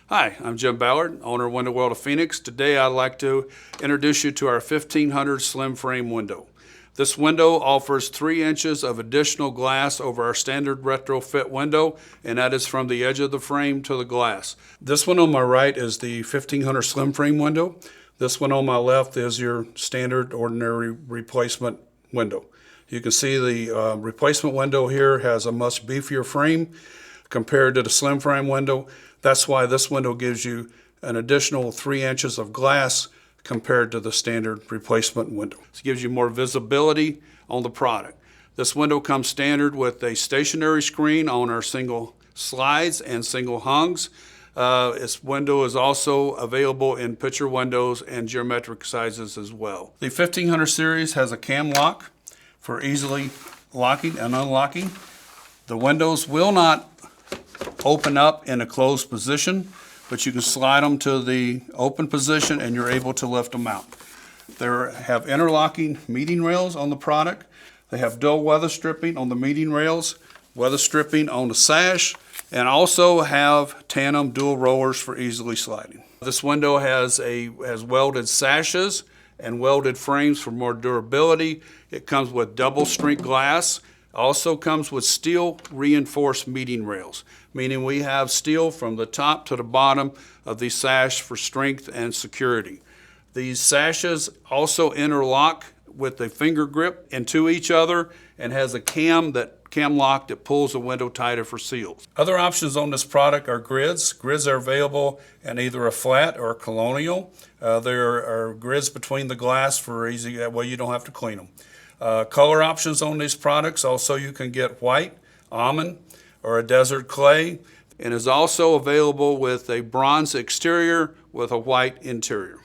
Hi, I'm Jim Ballard, owner of Wwphx. Today I'd like to introduce you to our 1500 slim frame window. This window offers 3 inches of additional glass over our standard retrofit window, and that is from the edge of the frame to the glass. This one on my right is the 1500 slim frame window. This one on my left is your standard ordinary replacement window. You can see the replacement window here has a much beefier frame compared to the slim frame window. That's why this window gives you an additional 3 inches of glass compared to the standard replacement window. It gives you more visibility on the product. This window comes standard with a stationary screen on our single slides and single hungs. This window is also available in picture windows and geometric sizes as well. The 1500 series has a cam lock for easily locking and unlocking. The windows will not open up in a closed position, but you can slide them to the open position and you're able to lift them out. They have interlocking meeting rails on the product. They have dual weather stripping on the meeting rails, weather stripping on the sash, and also have tandem dual rollers for easily sliding. This window has welded sashes and welded frames for more durability. It comes with double strength glass. Also comes with steel reinforced meeting rails, meaning we have steel from the top to the bottom of the sash for strength and security. These sashes also interlock with a finger grip into each other and has a cam lock that pulls the window tighter for seals. Other options on this product are grids. Grids are available in either a flat or a colonial. There are grids between the glass for easy, that way you don't have to clean them. Color options on these products, also you can get white, almond, or a desert clay, and is also available with a bronze exterior with a white interior.